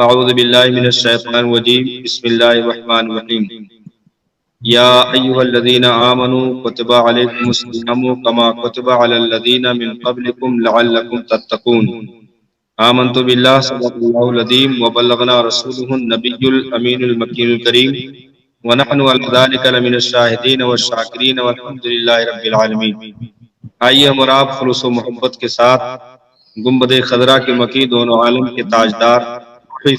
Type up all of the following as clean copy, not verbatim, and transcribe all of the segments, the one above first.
اعوذ باللہ من الشیطان الرجیم بسم اللہ الرحمن الرحیم یا ایہا الذین آمنوا کتب علیکم الصیام کما کتب علی الذین من قبلکم لعلکم تتقون آمنت باللہ صدق اللہ العظیم وبلغنا رسولہ النبی الامین المکین الکریم ونحن علی ذلک لمن الشاہدین والشاکرین والحمد للہ رب العالمین۔ آئیے ہم اور آپ خلوص و محبت کے ساتھ گنبد خضرا کے مکی دونوں عالم کے تاجدار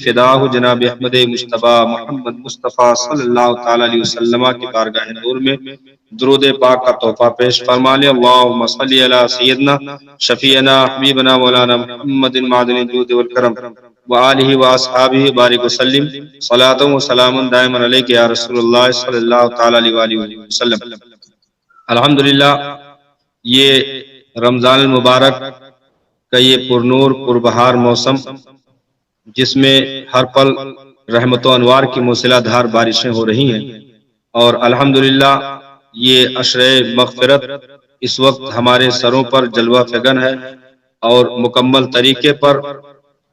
فداہ جناب احمد مجتبیٰ محمد مصطفیٰ صلی اللہ تعالی علیہ وسلم کی بارگاہ نور میں درود پاک کا تحفہ پیش فرما لیں۔ اللہم صلی علی سیدنا شفیعنا حبیبنا مولانا محمد معدن الجود والکرم وآلہ واصحابہ بارک وسلم صلاۃ و سلام دائما علیک یا رسول اللہ صلی اللہ تعالی علیہ وآلہ وسلم۔ الحمدللہ یہ رمضان المبارک کا یہ پرنور پربہار موسم جس میں ہر پل رحمت و انوار کی موسلا دھار بارشیں ہو رہی ہیں، اور الحمدللہ یہ عشرِ مغفرت اس وقت ہمارے سروں پر جلوہ فگن ہے اور مکمل طریقے پر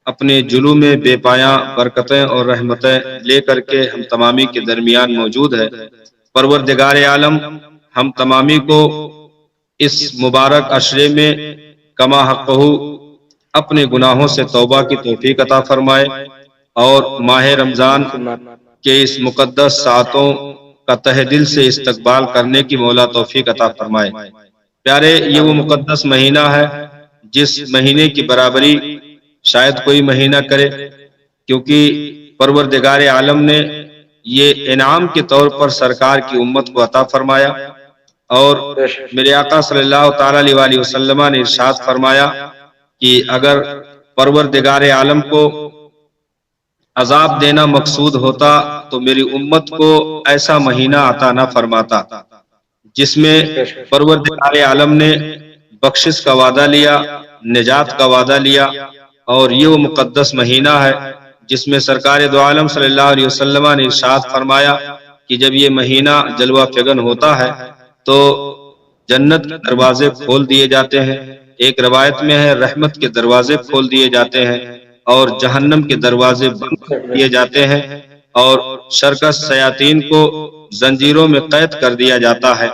اپنے جلوہ میں بے پایاں برکتیں اور رحمتیں لے کر کے ہم تمامی کے درمیان موجود ہے۔ پروردگار عالم ہم تمامی کو اس مبارک عشرے میں کما حقہ اپنے گناہوں سے توبہ کی توفیق عطا فرمائے اور ماہ رمضان کے اس مقدس ساعتوں کا تہ دل سے استقبال کرنے کی مولا توفیق عطا فرمائے۔ پیارے، یہ وہ مقدس مہینہ ہے جس مہینے کی برابری شاید کوئی مہینہ کرے، کیونکہ پروردگار عالم نے یہ انعام کے طور پر سرکار کی امت کو عطا فرمایا، اور میرے آقا صلی اللہ تعالی علیہ وآلہ وسلم نے ارشاد فرمایا کہ اگر پروردگار عالم کو عذاب دینا مقصود ہوتا تو میری امت کو ایسا مہینہ عطا نہ فرماتا جس میں پروردگار عالم نے بخشش کا وعدہ لیا، نجات کا وعدہ لیا، اور یہ وہ مقدس مہینہ ہے جس میں سرکار دو عالم صلی اللہ علیہ وسلم نے ارشاد فرمایا کہ جب یہ مہینہ جلوہ فگن ہوتا ہے تو جنت کے دروازے کھول دیے جاتے ہیں، ایک روایت میں ہے رحمت کے دروازے کھول دیے جاتے ہیں اور جہنم کے دروازے بند کر دیے جاتے ہیں، اور شرکس شیاطین کو زنجیروں میں قید کر دیا جاتا ہے۔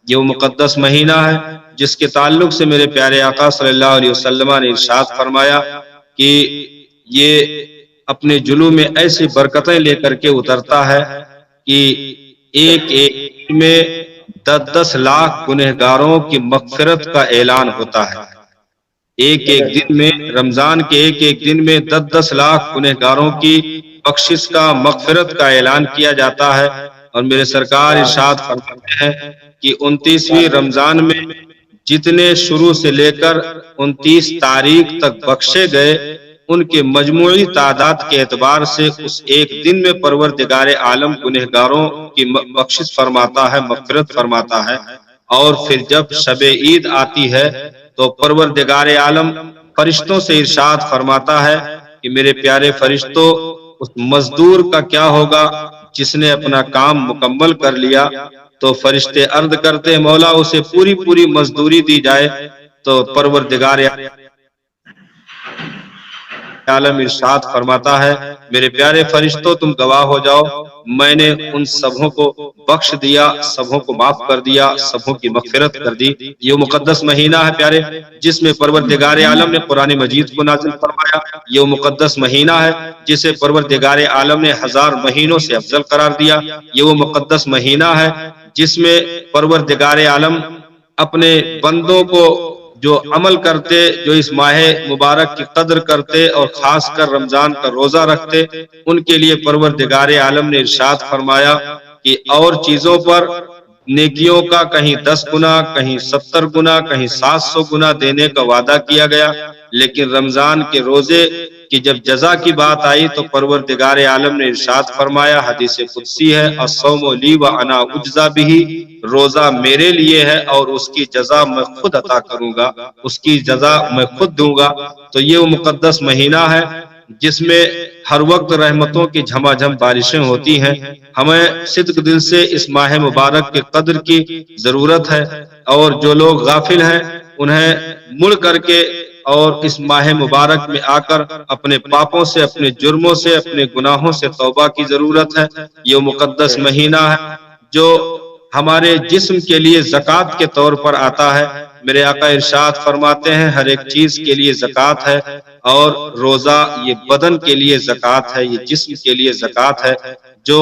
یہ وہ مقدس مہینہ ہے جس کے تعلق سے میرے پیارے آقا صلی اللہ علیہ وسلم نے ارشاد فرمایا کہ یہ اپنے جلوہ میں ایسی برکتیں لے کر کے اترتا ہے کہ ایک ایک میں 10 لاکھ گنہگاروں کی مغفرت کا اعلان ہوتا ہے۔ ایک ایک دن میں، رمضان کے ایک ایک دن میں 10 لاکھ گنہگاروں کی بخشش کا، مغفرت کا اعلان کیا جاتا ہے، اور میرے سرکار ارشاد فرماتے ہیں کہ 29ویں رمضان میں جتنے شروع سے لے کر 29 تاریخ تک بخشے گئے ان کے مجموعی تعداد کے اعتبار سے اس ایک دن میں پروردگار عالم گنہگاروں کی بخشش فرماتا ہے، مغفرت فرماتا ہے۔ اور پھر جب شب عید آتی ہے تو پروردگار عالم فرشتوں سے ارشاد فرماتا ہے کہ میرے پیارے فرشتوں، اس مزدور کا کیا ہوگا جس نے اپنا کام مکمل کر لیا؟ تو فرشتے عرض کرتے مولا اسے پوری مزدوری دی جائے، تو پروردگار عالم ارشاد فرماتا ہے میرے پیارے فرشتوں تم گواہ ہو جاؤ، میں نے ان سبوں کو بخش دیا، سبوں کو معاف کر دیا، سبوں کی مغفرت کر دی۔ یہ مقدس مہینہ ہے پیارے جس میں پروردگار عالم نے قرآن مجید کو نازل فرمایا، یہ مقدس مہینہ ہے جسے پروردگار عالم نے 1000 مہینوں سے افضل قرار دیا، یہ وہ مقدس مہینہ ہے جس میں پروردگار عالم اپنے بندوں کو جو عمل کرتے، جو اس ماہ مبارک کی قدر کرتے اور خاص کر رمضان کا روزہ رکھتے، ان کے لیے پروردگار عالم نے ارشاد فرمایا کہ اور چیزوں پر نیکیوں کا کہیں 10 گنا، کہیں 70 گنا، کہیں 700 گنا دینے کا وعدہ کیا گیا، لیکن رمضان کے روزے کی جب جزا کی بات آئی تو پروردگار عالم نے ارشاد فرمایا، حدیث قدسی ہے، الصوم لی وانا اجزا بہ، روزہ میرے لیے ہے اور اس کی جزا میں خود عطا کروں گا، اس کی جزا میں خود دوں گا۔ تو یہ وہ مقدس مہینہ ہے جس میں ہر وقت رحمتوں کی جھما جھم بارشیں ہوتی ہیں۔ ہمیں صدق دل سے اس ماہ مبارک کے قدر کی ضرورت ہے، اور جو لوگ غافل ہیں انہیں مڑ کر کے اور اس ماہ مبارک میں آ کر اپنے پاپوں سے، اپنے جرموں سے، اپنے گناہوں سے توبہ کی ضرورت ہے۔ یہ مقدس مہینہ ہے جو ہمارے جسم کے لیے زکوٰۃ کے طور پر آتا ہے۔ میرے آقا ارشاد فرماتے ہیں ہر ایک چیز کے لیے زکوٰۃ ہے، اور روزہ یہ بدن کے لیے زکوٰۃ ہے، یہ جسم کے لیے زکوٰۃ ہے، جو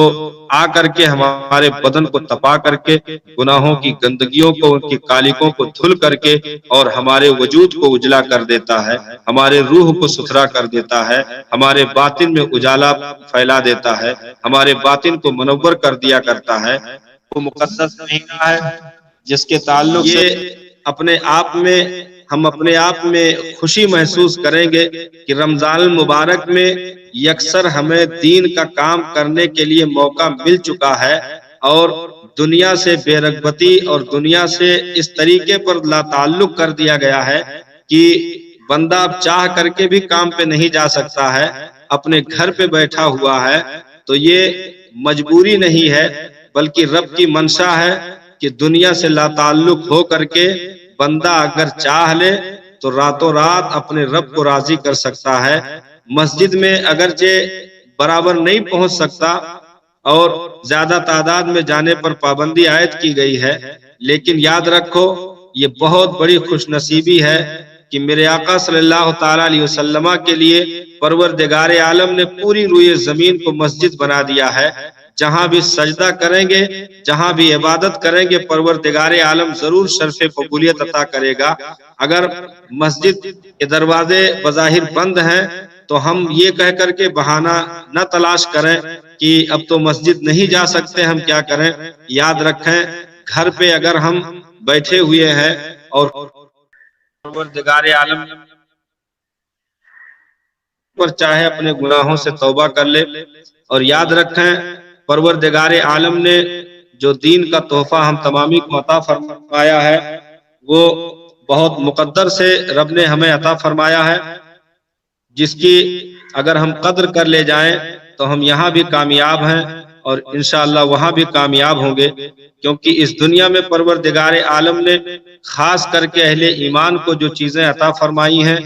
آ کر کے ہمارے بدن کو تپا کر کے، گناہوں کی گندگیوں کو، ان کی کالکوں کو دھل کر کے، اور ہمارے وجود کو اجلا کر دیتا ہے، ہمارے روح کو ستھرا کر دیتا ہے، ہمارے باطن میں اجالا پھیلا دیتا ہے، ہمارے باطن کو منور کر دیا کرتا ہے۔ وہ مقدس مہینہ ہے جس کے تعلق سے ہم اپنے آپ میں خوشی محسوس کریں گے کہ رمضان المبارک میں یکسر ہمیں دین کا کام کرنے کے لیے موقع مل چکا ہے، اور دنیا سے بے رغبتی اور دنیا سے اس طریقے پر لا تعلق کر دیا گیا ہے کہ بندہ اب چاہ کر کے بھی کام پہ نہیں جا سکتا ہے، اپنے گھر پہ بیٹھا ہوا ہے۔ تو یہ مجبوری نہیں ہے بلکہ رب کی منشا ہے کہ دنیا سے لا تعلق ہو کر کے بندہ اگر چاہ لے تو راتوں رات اپنے رب کو راضی کر سکتا ہے۔ مسجد میں اگرچہ برابر نہیں پہنچ سکتا اور زیادہ تعداد میں جانے پر پابندی عائد کی گئی ہے، لیکن یاد رکھو یہ بہت بڑی خوش نصیبی ہے کہ میرے آقا صلی اللہ تعالیٰ علیہ وسلم کے لیے پروردگار عالم نے پوری روئے زمین کو مسجد بنا دیا ہے۔ جہاں بھی سجدہ کریں گے، جہاں بھی عبادت کریں گے، پروردگار عالم ضرور شرف قبولیت عطا کرے گا۔ اگر مسجد کے دروازے بظاہر بند ہیں تو ہم یہ کہہ کر کے بہانہ نہ تلاش کریں کہ اب تو مسجد نہیں جا سکتے، ہم کیا کریں۔ یاد رکھیں گھر پہ اگر ہم بیٹھے ہوئے ہیں اور پروردگار عالم پر چاہے اپنے گناہوں سے توبہ کر لے، اور یاد رکھیں پروردگار عالم نے جو دین کا تحفہ ہم تمامی کو عطا فرمایا ہے وہ بہت مقدر سے رب نے ہمیں عطا فرمایا ہے، جس کی اگر ہم قدر کر لے جائیں تو ہم یہاں بھی کامیاب ہیں اور انشاءاللہ وہاں بھی کامیاب ہوں گے، کیونکہ اس دنیا میں پروردگار عالم نے خاص کر کے اہل ایمان کو جو چیزیں عطا فرمائی ہیں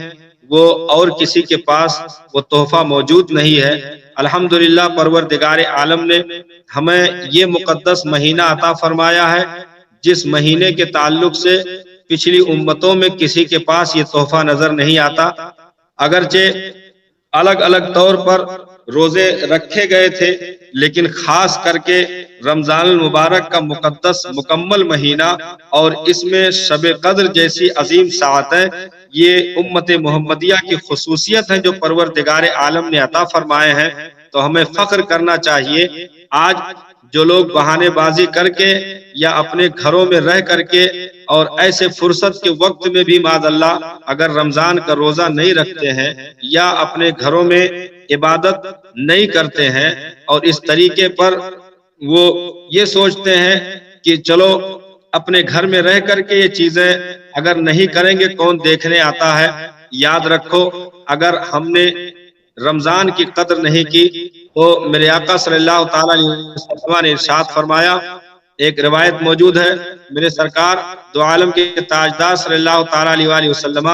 وہ اور کسی کے پاس وہ تحفہ موجود نہیں ہے۔ الحمدللہ پروردگار عالم نے ہمیں یہ مقدس مہینہ عطا فرمایا ہے جس مہینے کے تعلق سے پچھلی امتوں میں کسی کے پاس یہ تحفہ نظر نہیں آتا۔ اگرچہ الگ الگ طور پر روزے رکھے گئے تھے، لیکن خاص کر کے رمضان المبارک کا مقدس مکمل مہینہ اور اس میں شب قدر جیسی عظیم ساعتیں، یہ امت محمدیہ کی خصوصیت ہیں جو پروردگار عالم نے عطا فرمائے ہیں۔ تو ہمیں فخر کرنا چاہیے۔ آج جو لوگ بہانے بازی کر کے یا اپنے گھروں میں رہ کر کے اور ایسے فرصت کے وقت میں بھی معاذ اللہ اگر رمضان کا روزہ نہیں رکھتے ہیں یا اپنے گھروں میں عبادت نہیں کرتے ہیں اور اس طریقے پر وہ یہ سوچتے ہیں کہ چلو اپنے گھر میں رہ کر کے یہ چیزیں اگر نہیں کریں گے کون دیکھنے آتا ہے۔ یاد رکھو اگر ہم نے رمضان کی قدر نہیں کی تو میرے آقا صلی اللہ تعالیٰ علیہ وسلم نے ارشاد فرمایا، ایک روایت موجود ہے، میرے سرکار دو عالم کے تاجدار صلی اللہ تعالیٰ علیہ وسلم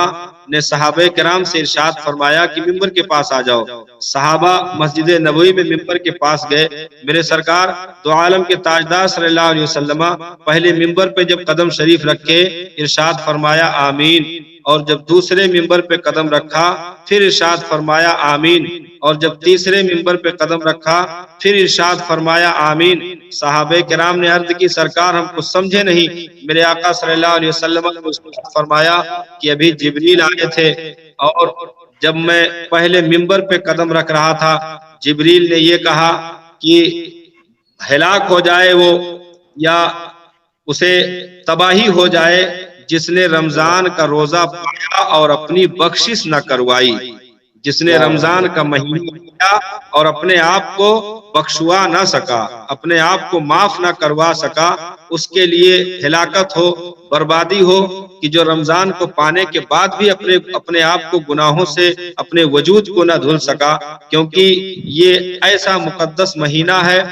نے صحابہ کرام سے ارشاد فرمایا کہ ممبر کے پاس آ جاؤ۔ صحابہ مسجد نبوی میں ممبر کے پاس گئے، میرے سرکار دو عالم کے تاجدار صلی اللہ علیہ وسلم پہلے ممبر پہ جب قدم شریف رکھے ارشاد فرمایا آمین، اور جب دوسرے ممبر پہ قدم رکھا پھر ارشاد فرمایا آمین، اور جب تیسرے ممبر پہ قدم رکھا پھر ارشاد فرمایا آمین۔ صحابہ کرام نے عرض کی سرکار ہم کو سمجھے نہیں۔ میرے آقا صلی اللہ علیہ وسلم نے فرمایا کہ ابھی جبریل آئے تھے اور جب میں پہلے ممبر پہ قدم رکھ رہا تھا جبریل نے یہ کہا کہ ہلاک ہو جائے وہ یا اسے تباہی ہو جائے جس نے رمضان کا روزہ پایا اور اپنی بخشش نہ کروائی، جس نے رمضان کا مہینہ پایا اور اپنے آپ کو بخشوا نہ سکا، اپنے آپ کو معاف نہ کروا سکا، اس کے لیے ہلاکت ہو، بربادی ہو کہ جو رمضان کو پانے کے بعد بھی اپنے آپ کو گناہوں سے اپنے وجود کو نہ دھل سکا، کیونکہ یہ ایسا مقدس مہینہ ہے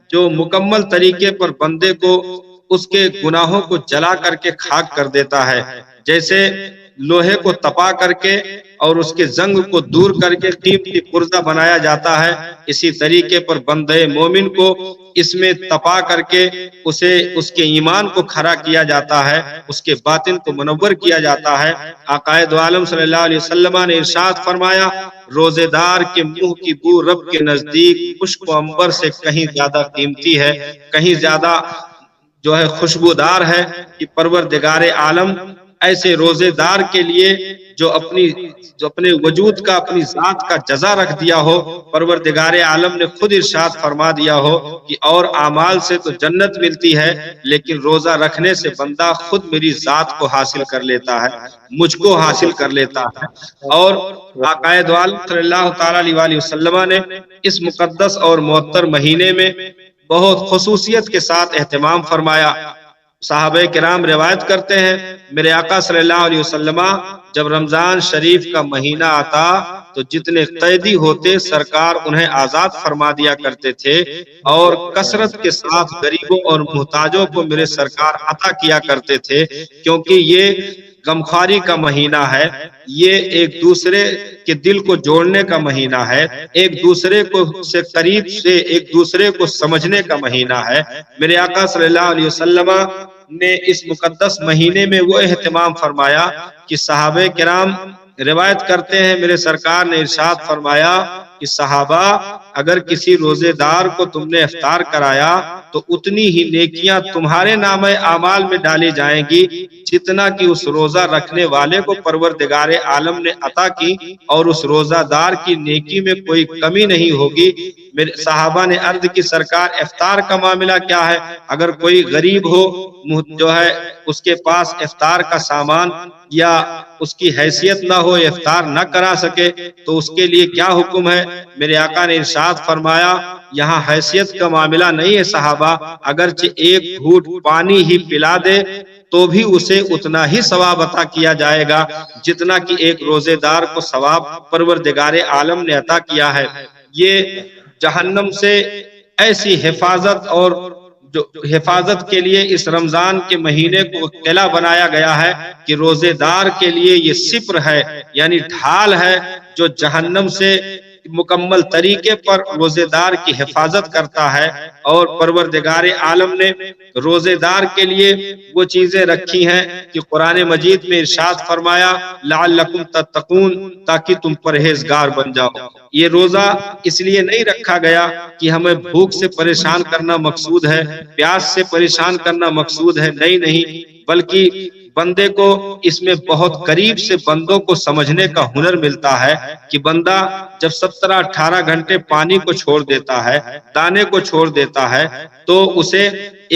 جو مکمل طریقے پر بندے کو اس کے گناہوں کو جلا کر کے خاک کر دیتا ہے۔ جیسے لوہے کو تپا کر کے اور اس کے زنگ کو دور کر کے قیمتی پرزہ بنایا جاتا ہے، اسی طریقے پر بندے مومن کو اس میں تپا کر کے اسے اس کے ایمان کو کھڑا کیا جاتا ہے، اس کے باطن کو منور کیا جاتا ہے۔ آقا دو عالم صلی اللہ علیہ وسلم نے ارشاد فرمایا، روزے دار کے منہ کی بو رب کے نزدیک خشک و عنبر سے کہیں زیادہ قیمتی ہے، کہیں زیادہ جو ہے خوشبودار ہے کہ پروردگار عالم ایسے روزے دار کے لیے جو اپنے وجود کا، اپنی ذات کا جزا رکھ دیا ہو، پروردگار عالم نے خود ارشاد فرما دیا ہو کہ اور اعمال سے تو جنت ملتی ہے، لیکن روزہ رکھنے سے بندہ خود میری ذات کو حاصل کر لیتا ہے، مجھ کو حاصل کر لیتا ہے۔ اور آقا دو عالم صلی اللہ تعالی علیہ وآلہ وسلم نے اس مقدس اور معطر مہینے میں بہت خصوصیت کے ساتھ اہتمام فرمایا۔ صحابہ کرام روایت کرتے ہیں، میرے آقا صلی اللہ علیہ وسلم جب رمضان شریف کا مہینہ آتا تو جتنے قیدی ہوتے سرکار انہیں آزاد فرما دیا کرتے تھے، اور کثرت کے ساتھ غریبوں اور محتاجوں کو میرے سرکار عطا کیا کرتے تھے، کیونکہ یہ غمخواری کا مہینہ ہے، یہ ایک دوسرے کے دل کو جوڑنے کا مہینہ ہے، ایک دوسرے کو سے قریب سے ایک دوسرے کو سمجھنے کا مہینہ ہے۔ میرے آقا صلی اللہ علیہ وسلم نے اس مقدس مہینے میں وہ اہتمام فرمایا کہ صحابہ کرام روایت کرتے ہیں، میرے سرکار نے ارشاد فرمایا کہ صحابہ، اگر کسی روزے دار کو تم نے افطار کرایا تو اتنی ہی نیکیاں تمہارے نامہ اعمال میں ڈالی جائیں گی جتنا کہ اس روزہ رکھنے والے کو پروردگار عالم نے عطا کی، اور اس روزہ دار کی نیکی میں کوئی کمی نہیں ہوگی۔ میرے صحابہ نے عرض کی، سرکار افطار کا معاملہ کیا ہے؟ اگر کوئی غریب ہو جو ہے اس کے پاس افطار کا سامان یا اس کی حیثیت نہ ہو، افطار نہ کرا سکے، تو اس کے لیے کیا حکم ہے؟ میرے آقا نے ارشاد فرمایا، یہاں حیثیت کا معاملہ نہیں ہے صحابہ، اگرچہ ایک گھونٹ پانی ہی پلا دے تو بھی اسے اتنا ہی ثواب عطا کیا جائے گا جتنا کہ ایک روزے دار کو ثواب پروردگار عالم نے عطا کیا ہے۔ یہ جہنم سے ایسی حفاظت اور جو حفاظت کے لیے اس رمضان کے مہینے کو قلعہ بنایا گیا ہے کہ روزے دار کے لیے یہ سپر ہے، یعنی ڈھال ہے جو جہنم سے مکمل طریقے پر روزے دار کی حفاظت کرتا ہے۔ اور پروردگار عالم نے روزے دار کے لیے وہ چیزیں رکھی ہیں کہ قرآن مجید میں ارشاد فرمایا، لعلکم تتقون، تاکہ تم پرہیزگار بن جاؤ۔ یہ روزہ اس لیے نہیں رکھا گیا کہ ہمیں بھوک سے پریشان کرنا مقصود ہے، پیاس سے پریشان کرنا مقصود ہے، نہیں، بلکہ بندے کو اس میں بہت قریب سے بندوں کو سمجھنے کا ہنر ملتا ہے کہ بندہ جب 17-18 گھنٹے پانی کو چھوڑ دیتا ہے، دانے کو چھوڑ دیتا ہے، تو اسے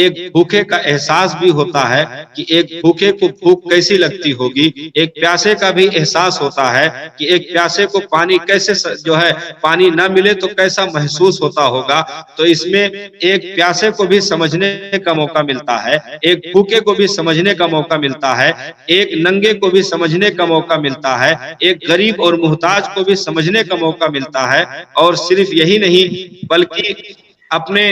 ایک بھوکے کا احساس بھی ہوتا ہے کہ ایک بھوکے کو بھوک کیسی لگتی ہوگی، ایک پیاسے کا بھی احساس ہوتا ہے کہ ایک پیاسے کو پانی کیسے جو ہے پانی نہ ملے تو کیسا محسوس ہوتا ہوگا۔ تو اس میں ایک پیاسے کو بھی سمجھنے کا موقع ملتا ہے، ایک بھوکے کو بھی سمجھنے کا موقع ملتا ہے، ایک ننگے کو بھی سمجھنے کا موقع ملتا ہے، ایک غریب اور محتاج کو بھی سمجھنے کا موقع ملتا ہے۔ اور صرف یہی نہیں بلکہ اپنے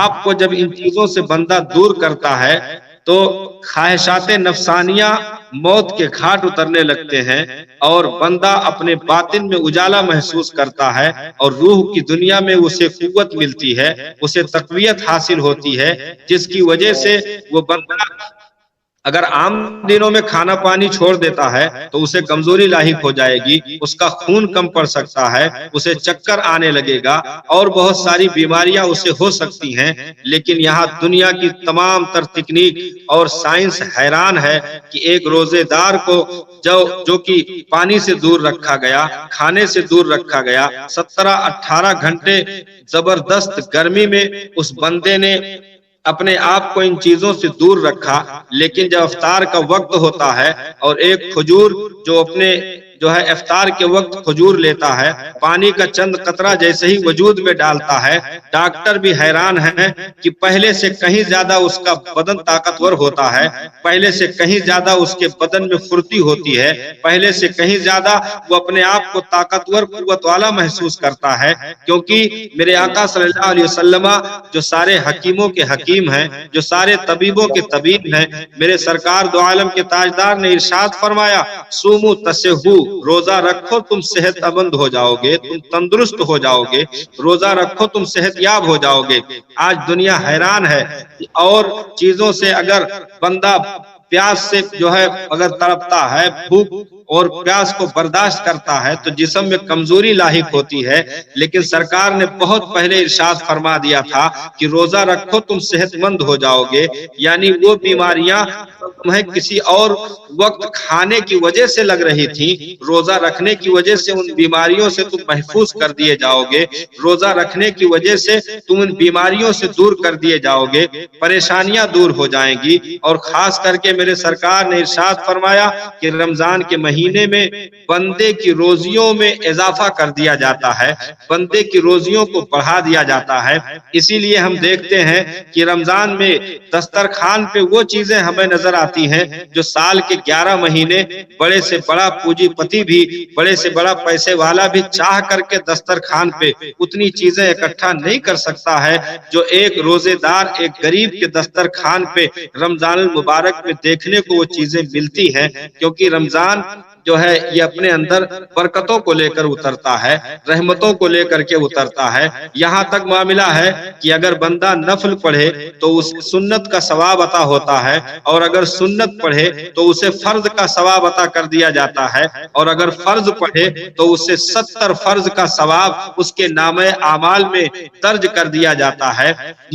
آپ کو جب ان چیزوں سے بندہ دور کرتا ہے تو خواہشات نفسانیہ موت کے گھاٹ اترنے لگتے ہیں، اور بندہ اپنے باطن میں اجالا محسوس کرتا ہے، اور روح کی دنیا میں اسے قوت ملتی ہے، اسے تقویت حاصل ہوتی ہے، جس کی وجہ سے وہ بندہ اگر عام دنوں میں کھانا پانی چھوڑ دیتا ہے تو اسے کمزوری لاحق ہو جائے گی، اس کا خون کم پڑ سکتا ہے، اسے چکر آنے لگے گا، اور بہت ساری بیماریاں اسے ہو سکتی ہیں۔ لیکن یہاں دنیا کی تمام تر تکنیک اور سائنس حیران ہے کہ ایک روزے دار کو جو کہ پانی سے دور رکھا گیا، کھانے سے دور رکھا گیا، 17-18 گھنٹے زبردست گرمی میں اس بندے نے اپنے آپ کو ان چیزوں سے دور رکھا، لیکن جب افطار کا وقت ہوتا ہے اور ایک کھجور جو اپنے جو ہے افطار کے وقت کھجور لیتا ہے، پانی کا چند قطرہ جیسے ہی وجود میں ڈالتا ہے، ڈاکٹر بھی حیران ہیں کہ پہلے سے کہیں زیادہ اس کا بدن طاقتور ہوتا ہے، پہلے سے کہیں زیادہ اس کے بدن میں پھرتی ہوتی ہے، پہلے سے کہیں زیادہ وہ اپنے آپ کو طاقتور قوت والا محسوس کرتا ہے، کیونکہ میرے آقا صلی اللہ علیہ وسلم جو سارے حکیموں کے حکیم ہیں، جو سارے طبیبوں کے طبیب ہیں، میرے سرکار دو عالم کے تاجدار نے ارشاد فرمایا سومو تسہو، روزہ رکھو تم صحت مند ہو جاؤ گے، تم تندرست ہو جاؤ گے، روزہ رکھو تم صحت یاب ہو جاؤ گے۔ آج دنیا حیران ہے اور چیزوں سے اگر بندہ پیاس سے جو ہے اگر تڑپتا ہے، بھوک اور پیاس کو برداشت کرتا ہے تو جسم میں کمزوری لاحق ہوتی ہے، لیکن سرکار نے بہت پہلے ارشاد فرما دیا تھا کہ روزہ رکھو تم صحت مند ہو جاؤ گے، یعنی وہ بیماریاں تمہیں کسی اور وقت کھانے کی وجہ سے لگ رہی تھی، روزہ رکھنے کی وجہ سے ان بیماریوں سے تم محفوظ کر دیے جاؤ گے، روزہ رکھنے کی وجہ سے تم ان بیماریوں سے دور کر دیے جاؤ گے، پریشانیاں دور ہو جائیں گی۔ اور خاص کر کے میرے سرکار نے ارشاد فرمایا کہ رمضان کے مہینے میں بندے کی روزیوں میں اضافہ کر دیا جاتا ہے، بندے کی روزیوں کو بڑھا دیا جاتا ہے۔ اسی لیے ہم دیکھتے ہیں کہ رمضان میں دسترخوان پہ وہ چیزیں ہمیں نظر آتی ہیں جو سال کے 11 مہینے بڑے سے بڑا پوجی پتی بھی، بڑے سے بڑا پیسے والا بھی چاہ کر کے دسترخوان پہ اتنی چیزیں اکٹھا نہیں کر سکتا ہے جو ایک روزے دار، ایک غریب کے دسترخوان پہ رمضان المبارک میں دیکھنے کو وہ چیزیں ملتی ہیں، کیونکہ رمضان جو ہے یہ اپنے اندر برکتوں کو لے کر اترتا ہے، رحمتوں کو لے کر کے اترتا ہے۔ یہاں تک معاملہ ہے کہ اگر بندہ نفل پڑھے تو اسے سنت کا ثواب عطا ہوتا ہے، اور اگر سنت پڑھے تو اسے فرض کا ثواب عطا کر دیا جاتا ہے، اور اگر فرض پڑھے تو اسے 70 فرض کا ثواب اس کے نامہ اعمال میں درج کر دیا جاتا ہے۔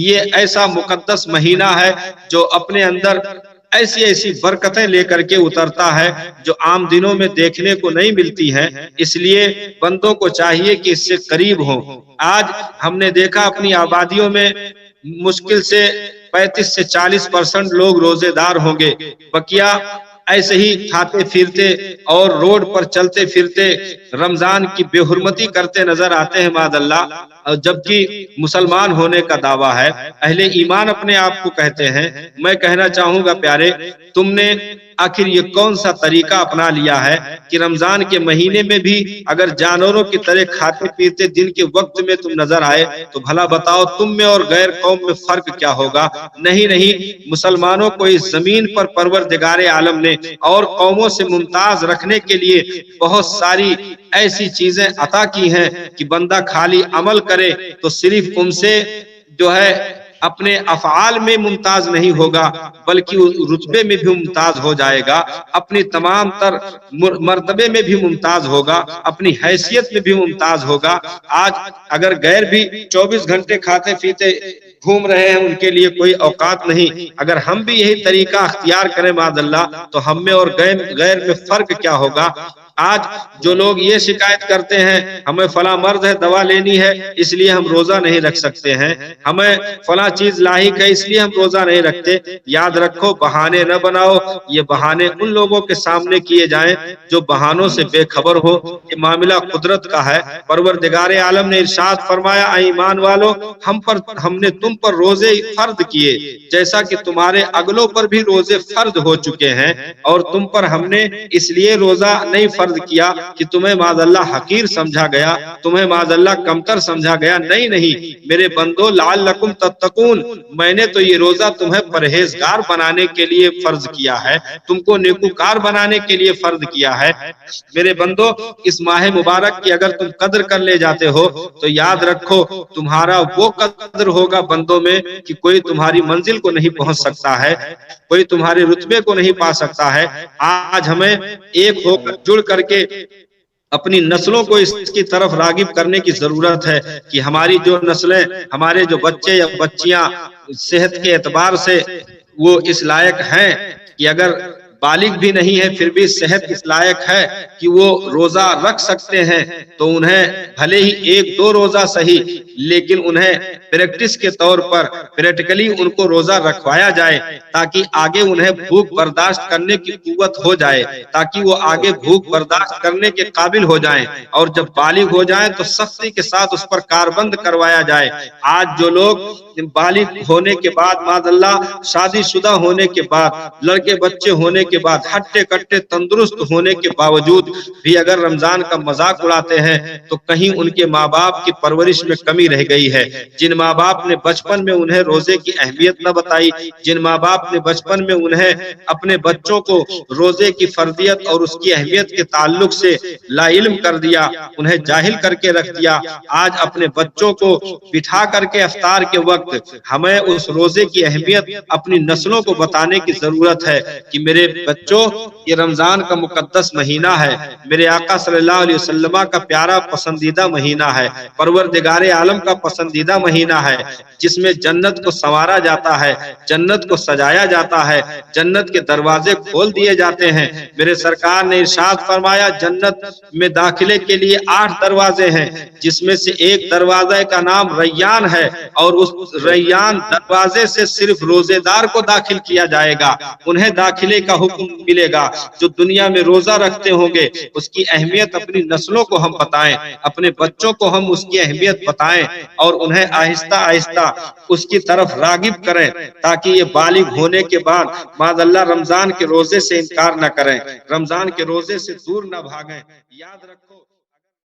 یہ ایسا مقدس مہینہ ہے جو اپنے اندر ایسی ایسی برکتیں لے کر کے اترتا ہے جو عام دنوں میں دیکھنے کو نہیں ملتی ہیں، اس لیے بندوں کو چاہیے کہ اس سے قریب ہوں۔ آج ہم نے دیکھا اپنی آبادیوں میں مشکل سے 35 سے 40% لوگ روزے دار ہوں گے، بقیہ ایسے ہی کھاتے پھرتے اور روڈ پر چلتے پھرتے رمضان کی بے حرمتی کرتے نظر آتے ہیں معاذ اللہ، جبکہ مسلمان ہونے کا دعویٰ ہے، اہل ایمان اپنے آپ کو کہتے ہیں۔ میں کہنا چاہوں گا پیارے، تم نے آخر یہ کون سا طریقہ اپنا لیا ہے کہ رمضان کے مہینے میں بھی اگر جانوروں کی طرح کھاتے پیتے دن کے وقت میں تم نظر آئے تو بھلا بتاؤ تم میں اور غیر قوم میں فرق کیا ہوگا؟ نہیں نہیں، مسلمانوں کو اس زمین پر پروردگار عالم نے اور قوموں سے ممتاز رکھنے کے لیے بہت ساری ایسی چیزیں عطا کی ہیں کہ بندہ خالی عمل کرے تو صرف ان سے جو ہے اپنے افعال میں ممتاز نہیں ہوگا بلکہ رتبے میں بھی ممتاز ہو جائے گا، اپنی تمام تر مرتبے میں بھی ممتاز ہوگا، اپنی حیثیت میں بھی ممتاز ہوگا۔ آج اگر غیر بھی 24 گھنٹے کھاتے پیتے گھوم رہے ہیں، ان کے لیے کوئی اوقات نہیں، اگر ہم بھی یہی طریقہ اختیار کریں معاذ اللہ تو ہم میں اور غیر میں فرق کیا ہوگا؟ آج جو لوگ یہ شکایت کرتے ہیں ہمیں فلاں مرض ہے، دوا لینی ہے اس لیے ہم روزہ نہیں رکھ سکتے ہیں، ہمیں فلاں چیز لاحق ہے اس لیے ہم روزہ نہیں رکھتے، یاد رکھو بہانے نہ بناؤ، یہ بہانے ان لوگوں کے سامنے کیے جائیں جو بہانوں سے بے خبر ہو۔ یہ معاملہ قدرت کا ہے۔ پروردگار عالم نے ارشاد فرمایا اے ایمان والو، ہم نے تم پر روزے فرض کیے جیسا کہ تمہارے اگلوں پر بھی روزے فرض ہو چکے ہیں، اور تم پر ہم نے اس لیے روزہ نہیں فرض کیا کہ تمہیں معاذ اللہ حقیر سمجھا گیا، تمہیں معاذ اللہ کمتر سمجھا گیا، نہیں نہیں میرے بندو لعلکم تتقون، میں نے تو یہ روزہ تمہیں پرہیزگار بنانے کے لیے فرض کیا ہے، تم کو نیکوکار بنانے کے لیے فرض کیا ہے۔ میرے بندو اس ماہ مبارک کی اگر تم قدر کر لے جاتے ہو تو یاد رکھو تمہارا وہ قدر ہوگا بندوں میں کہ کوئی تمہاری منزل کو نہیں پہنچ سکتا ہے، کوئی تمہارے رتبے کو نہیں پا سکتا ہے۔ آج ہمیں ایک ہو کر جڑ کر کے اپنی نسلوں کو اس کی طرف راغب کرنے کی ضرورت ہے کہ ہماری جو نسلیں، ہمارے جو بچے یا بچیاں صحت کے اعتبار سے وہ اس لائق ہیں کہ اگر بالغ بھی نہیں ہے پھر بھی صحت اس لائق ہے کہ وہ روزہ رکھ سکتے ہیں تو انہیں بھلے ہی ایک دو روزہ صحیح لیکن انہیں پریکٹس کے طور پر پریکٹیکلی ان کو روزہ رکھوایا جائے تاکہ آگے انہیں بھوک برداشت کرنے کی قوت ہو جائے، تاکہ وہ آگے بھوک برداشت کرنے کے قابل ہو جائیں، اور جب بالغ ہو جائیں تو سختی کے ساتھ اس پر کاربند کروایا جائے۔ آج جو لوگ بالغ ہونے کے بعد معاذ اللہ شادی شدہ ہونے کے بعد لڑکے بچے ہونے کے بعد ہٹے کٹے تندرست ہونے کے باوجود بھی اگر رمضان کا مذاق اڑاتے ہیں تو کہیں ان کے ماں باپ کی پرورش میں کمی رہ گئی ہے۔ جن ماں باپ نے بچپن میں انہیں روزے کی اہمیت نہ بتائی، جن ماں باپ نے بچپن میں انہیں اپنے بچوں کو روزے کی فرضیت اور اس کی اہمیت کے تعلق سے لا علم کر دیا، انہیں جاہل کر کے رکھ دیا، آج اپنے بچوں کو بٹھا کر کے افطار کے وقت ہمیں اس روزے کی اہمیت اپنی نسلوں کو بتانے کی ضرورت ہے کہ میرے بچوں یہ رمضان کا مقدس مہینہ ہے، میرے آقا صلی اللہ علیہ وسلم کا پیارا پسندیدہ مہینہ ہے، پروردگار عالم کا پسندیدہ مہینہ ہے، جس میں جنت کو سنوارا جاتا ہے، جنت کو سجایا جاتا ہے، جنت کے دروازے کھول دیے جاتے ہیں۔ میرے سرکار نے ارشاد فرمایا جنت میں داخلے کے لیے 8 دروازے ہیں، جس میں سے ایک دروازے کا نام ریان ہے، اور اس ریان دروازے سے صرف روزے دار کو داخل کیا جائے گا، انہیں داخلے کا حکم ملے گا۔ جو دنیا میں روزہ رکھتے ہوں گے اس کی اہمیت اپنی نسلوں کو ہم بتائیں، اپنے بچوں کو ہم اس کی اہمیت بتائیں اور انہیں آہستہ آہستہ اس کی طرف راغب کریں تاکہ یہ بالغ ہونے کے بعد معاذ اللہ رمضان کے روزے سے انکار نہ کریں، رمضان کے روزے سے دور نہ بھاگیں۔ یاد رکھو